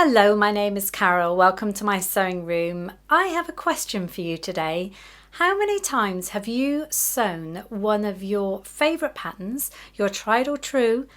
Hello, my name is Carole. Welcome to my sewing room. I have a question for you today. How many times have you sewn one of your favourite patterns, your tried or true,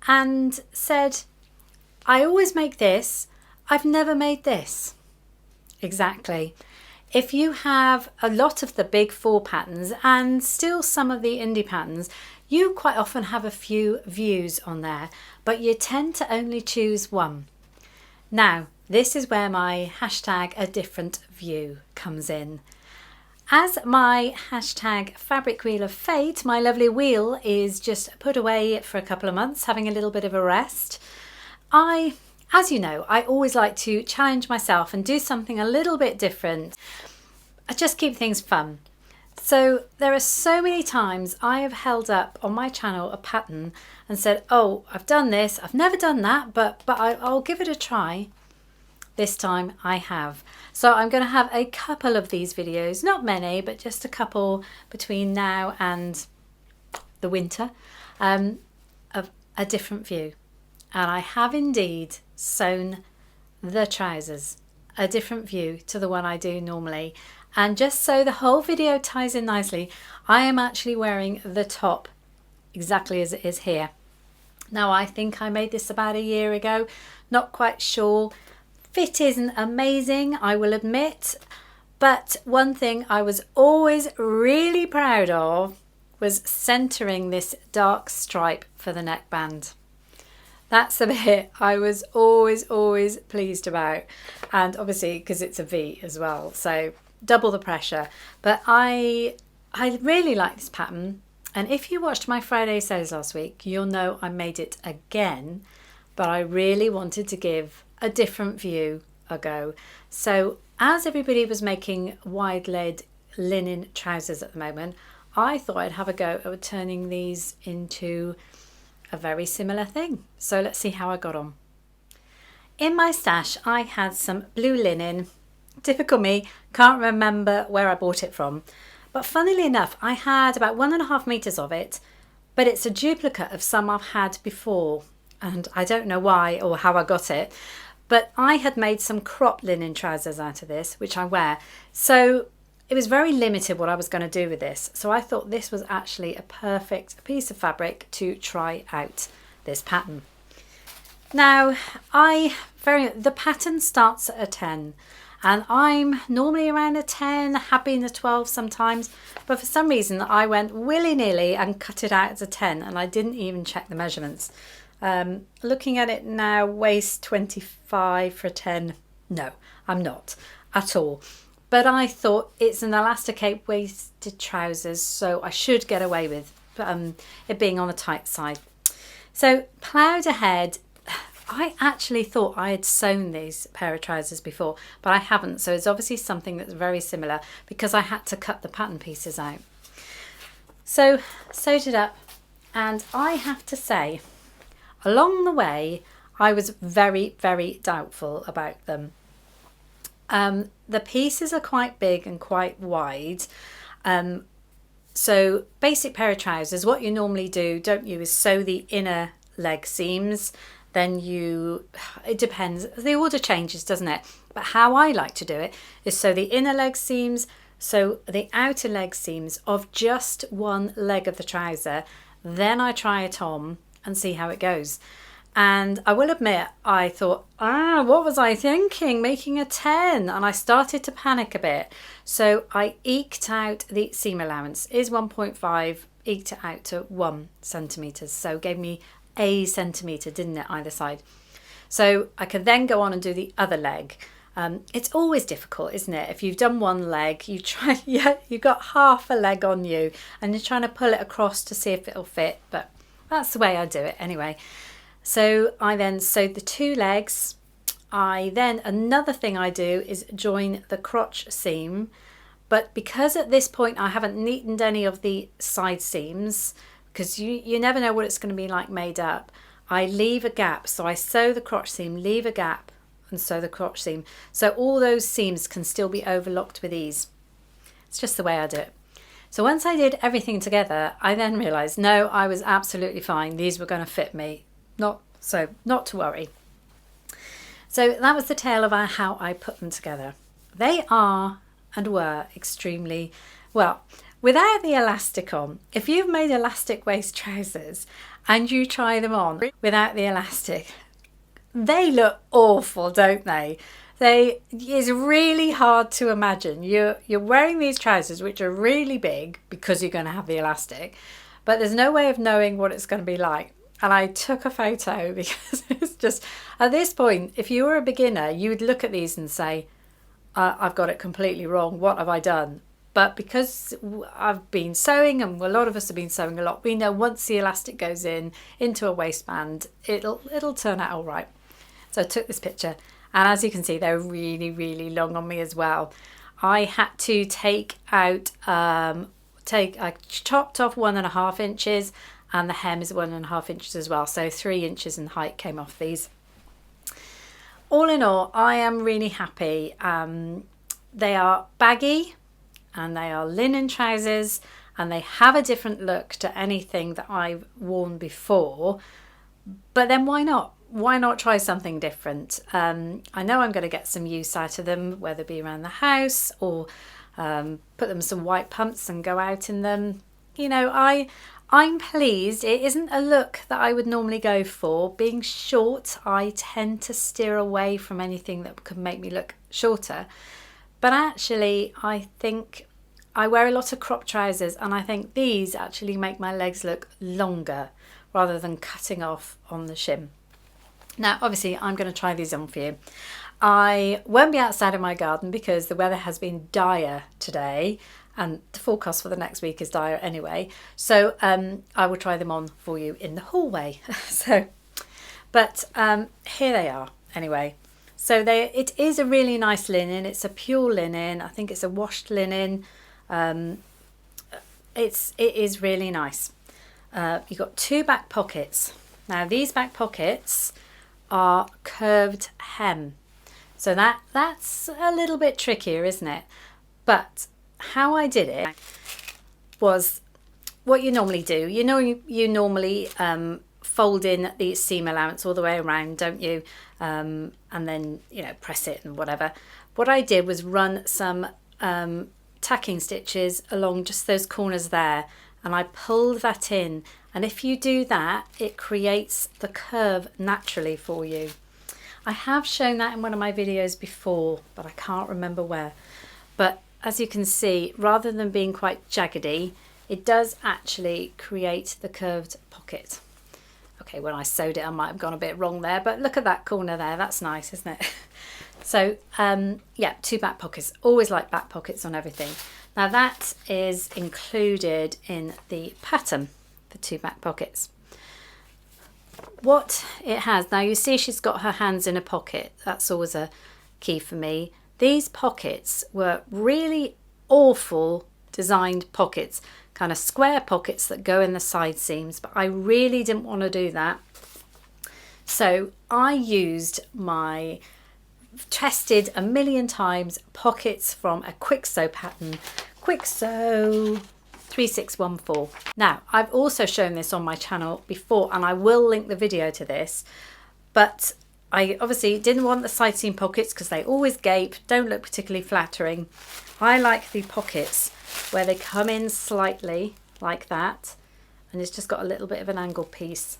and said, I always make this, I've never made this? Exactly. If you have a lot of the big four patterns and still some of the indie patterns, you quite often have a few views on there, but you tend to only choose one. Now, this is where my hashtag a different view comes in. As my hashtag fabric wheel of fate, my lovely wheel is just put away for a couple of months, having a little bit of a rest. As you know, I always like to challenge myself and do something a little bit different. I just keep things fun. So there are so many times I have held up on my channel a pattern and said, oh, I've done this, I've never done that, but I'll give it a try. This time I have. So I'm going to have a couple of these videos, not many, but just a couple between now and the winter, of a different view. And I have indeed sewn the trousers, a different view to the one I do normally. And just so the whole video ties in nicely, I am actually wearing the top exactly as it is here. Now, I think I made this about a year ago, not quite sure. Fit isn't amazing, I will admit, but one thing I was always really proud of was centering this dark stripe for the neckband. That's the bit I was always pleased about, and obviously because it's a V as well, so double the pressure. But I really like this pattern, and if you watched my Friday sews last week, you'll know I made it again, but I really wanted to give a different view a go. So as everybody was making wide leg linen trousers at the moment, I thought I'd have a go at turning these into a very similar thing. So let's see how I got on. In my stash I had some blue linen. Typical me, can't remember where I bought it from, but funnily enough I had about 1.5 meters of it, but it's a duplicate of some I've had before, and I don't know why or how I got it, but I had made some crop linen trousers out of this, which I wear, so it was very limited what I was going to do with this. So I thought this was actually a perfect piece of fabric to try out this pattern. Now, the pattern starts at a 10, and I'm normally around a 10, have been a 12 sometimes, but for some reason I went willy-nilly and cut it out as a 10, and I didn't even check the measurements. Looking at it now, waist 25 for a 10. No, I'm not at all. But I thought it's an elasticate waisted trousers, so I should get away with it being on the tight side. So ploughed ahead. I actually thought I had sewn these pair of trousers before, but I haven't. So it's obviously something that's very similar because I had to cut the pattern pieces out. So sewed it up, and I have to say, along the way, I was very doubtful about them. The pieces are quite big and quite wide. So basic pair of trousers, what you normally do, don't you, is sew the inner leg seams. Then it depends, the order changes, doesn't it? But how I like to do it is sew the inner leg seams, so the outer leg seams of just one leg of the trouser. Then I try it on and see how it goes. And I will admit, I thought, what was I thinking, making a 10? And I started to panic a bit. So I eked out the seam allowance, is 1.5, eked it out to 1 centimetre. So gave me a centimetre, didn't it, either side. So I could then go on and do the other leg. It's always difficult, isn't it? If you've done one leg, you've got half a leg on you and you're trying to pull it across to see if it'll fit. But that's the way I do it anyway. So I then sewed the 2 legs. Another thing I do is join the crotch seam, but because at this point I haven't neatened any of the side seams, because you never know what it's going to be like made up, I leave a gap. So I sew the crotch seam, leave a gap, and sew the crotch seam, so all those seams can still be overlocked with ease. It's just the way I do it. So once I did everything together, I then realised, no, I was absolutely fine. These were going to fit me. Not to worry. So that was the tale of how I put them together. They are and were extremely, well, without the elastic on. If you've made elastic waist trousers and you try them on without the elastic, they look awful, don't they? It's really hard to imagine. You're wearing these trousers which are really big because you're going to have the elastic, but there's no way of knowing what it's going to be like. And I took a photo because it's just, at this point, if you were a beginner, you would look at these and say, I've got it completely wrong. What have I done? But because I've been sewing, and a lot of us have been sewing a lot, we know once the elastic goes into a waistband, it'll turn out all right. So I took this picture, and as you can see, they're really, really long on me as well. I had to I chopped off 1.5 inches, and the hem is 1.5 inches as well. So 3 inches in height came off these. All in all, I am really happy. They are baggy, and they are linen trousers, and they have a different look to anything that I've worn before. But then why not? Why not try something different? I know I'm going to get some use out of them, whether it be around the house or put them some white pumps and go out in them. You know, I'm pleased. It isn't a look that I would normally go for. Being short, I tend to steer away from anything that could make me look shorter. But actually, I think I wear a lot of crop trousers, and I think these actually make my legs look longer rather than cutting off on the shin. Now, obviously, I'm going to try these on for you. I won't be outside in my garden because the weather has been dire today, and the forecast for the next week is dire anyway. So I will try them on for you in the hallway. But here they are anyway. So it is a really nice linen. It's a pure linen. I think it's a washed linen. It is really nice. You've got 2 back pockets. Now these back pockets are curved hem. So that's a little bit trickier, isn't it? But how I did it was what you normally do. You know, you normally fold in the seam allowance all the way around, don't you? And then, you know, press it and whatever. What I did was run some tacking stitches along just those corners there, and I pulled that in. And if you do that, it creates the curve naturally for you. I have shown that in one of my videos before, but I can't remember where. But as you can see, rather than being quite jaggedy, it does actually create the curved pocket. Okay, when I sewed it, I might have gone a bit wrong there, but look at that corner there. That's nice, isn't it? So, yeah, 2 back pockets. Always like back pockets on everything. Now that is included in the pattern, the 2 back pockets. What it has, now you see she's got her hands in a pocket. That's always a key for me. These pockets were really awful designed pockets, kind of square pockets that go in the side seams, but I really didn't want to do that. So I used my tested a million times pockets from a quick sew pattern, quick sew 3614. Now I've also shown this on my channel before, and I will link the video to this, but I obviously didn't want the side seam pockets because they always gape, don't look particularly flattering. I like the pockets where they come in slightly like that, and it's just got a little bit of an angle piece.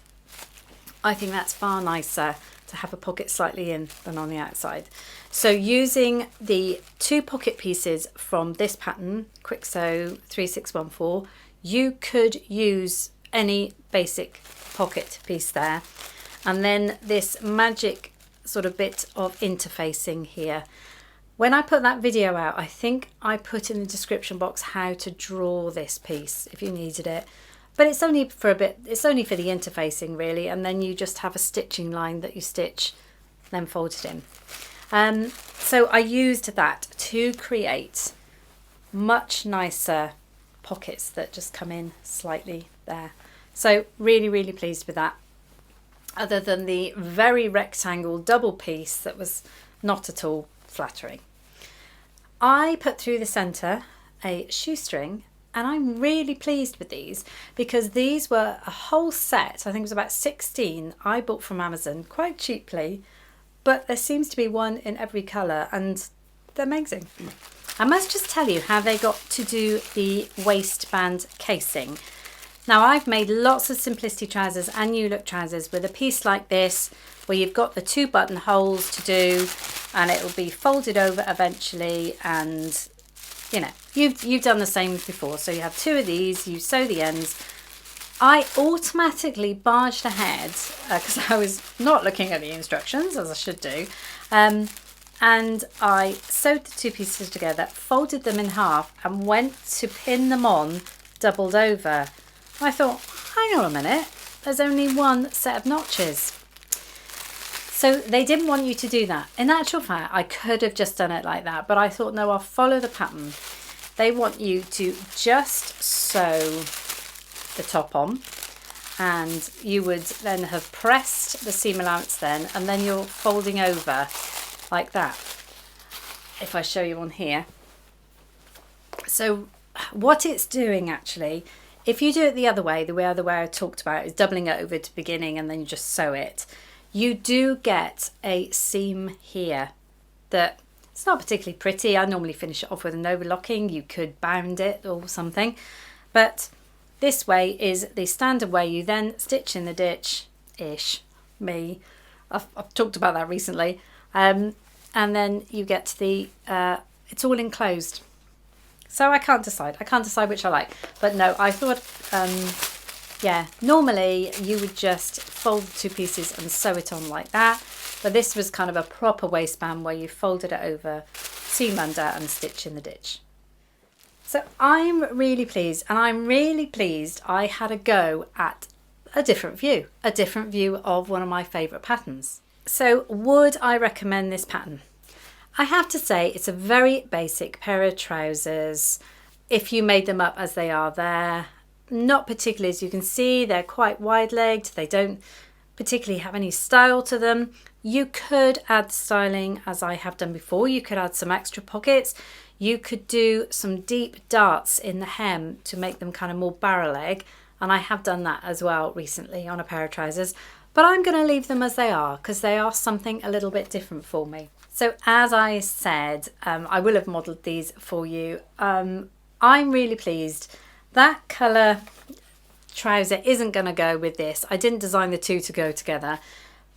I think that's far nicer to have a pocket slightly in than on the outside. So using the 2 pocket pieces from this pattern, quick sew 3614, you could use any basic pocket piece there. And then this magic sort of bit of interfacing here. When I put that video out, I think I put in the description box how to draw this piece if you needed it. But it's only for a bit, it's only for the interfacing really, and then you just have a stitching line that you stitch, then fold it in. So I used that to create much nicer pockets that just come in slightly there. So really, really pleased with that. Other than the very rectangle double piece that was not at all flattering. I put through the centre a shoestring, and I'm really pleased with these because these were a whole set. I think it was about 16 I bought from Amazon quite cheaply, but there seems to be one in every colour, and they're amazing. I must just tell you how they got to do the waistband casing. Now, I've made lots of Simplicity trousers and New Look trousers with a piece like this, where you've got the 2 buttonholes to do, and it will be folded over eventually, and you know, you've done the same before. So you have 2 of these, you sew the ends. I automatically barged ahead because I was not looking at the instructions, as I should do, and I sewed the 2 pieces together, folded them in half, and went to pin them on doubled over. I thought, hang on a minute, there's only 1 set of notches. So they didn't want you to do that. In actual fact, I could have just done it like that, but I thought, no, I'll follow the pattern. They want you to just sew the top on, and you would then have pressed the seam allowance then, and then you're folding over like that. If I show you on here. So what it's doing actually, if you do it the other way I talked about is doubling it over to beginning and then you just sew it, you do get a seam here that it's not particularly pretty. I normally finish it off with an overlocking. You could bound it or something, but this way is the standard way. You then stitch in the ditch-ish. I've talked about that recently. And then you get the, it's all enclosed. So I can't decide which I like. But no, I thought, yeah, normally you would just fold the 2 pieces and sew it on like that. But this was kind of a proper waistband where you folded it over, seam under and stitch in the ditch. So I'm really pleased, and I'm really pleased I had a go at a different view of one of my favourite patterns. So would I recommend this pattern? I have to say it's a very basic pair of trousers if you made them up as they are there. Not particularly, as you can see, they're quite wide-legged. They don't particularly have any style to them. You could add styling as I have done before. You could add some extra pockets. You could do some deep darts in the hem to make them kind of more barrel leg. And I have done that as well recently on a pair of trousers. But I'm going to leave them as they are because they are something a little bit different for me. So as I said, I will have modelled these for you. I'm really pleased. That colour trouser isn't going to go with this. I didn't design the 2 to go together.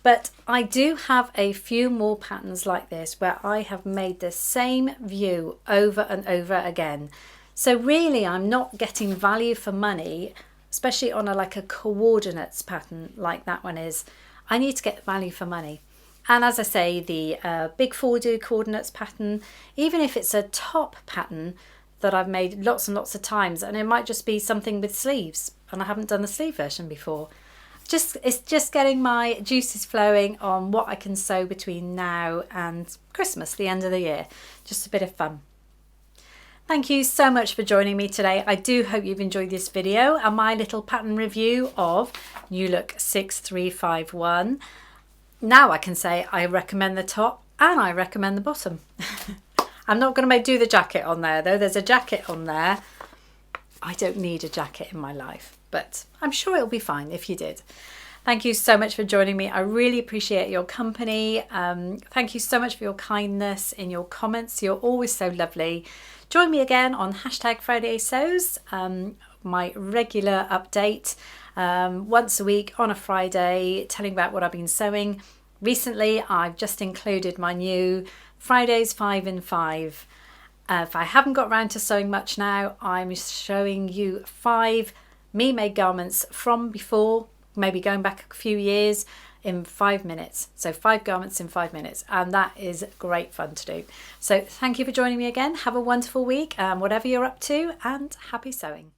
But I do have a few more patterns like this where I have made the same view over and over again. So really I'm not getting value for money, especially on like a coordinates pattern like that one is. I need to get value for money. And as I say, the big 4-do coordinates pattern, even if it's a top pattern that I've made lots and lots of times, and it might just be something with sleeves, and I haven't done the sleeve version before. It's just getting my juices flowing on what I can sew between now and Christmas, the end of the year. Just a bit of fun. Thank you so much for joining me today. I do hope you've enjoyed this video and my little pattern review of New Look 6351. Now I can say I recommend the top and I recommend the bottom. I'm not going to do the jacket on there though. There's a jacket on there. I don't need a jacket in my life, but I'm sure it'll be fine if you did. Thank you so much for joining me. I really appreciate your company. Thank you so much for your kindness in your comments. You're always so lovely. Join me again on #FridaySews, my regular update once a week on a Friday, telling about what I've been sewing. Recently, I've just included my new Fridays 5 in 5. If I haven't got around to sewing much now, I'm showing you 5 me-made garments from before, maybe going back a few years, in 5 minutes. So 5 garments in 5 minutes, and that is great fun to do. So thank you for joining me again. Have a wonderful week, whatever you're up to, and happy sewing.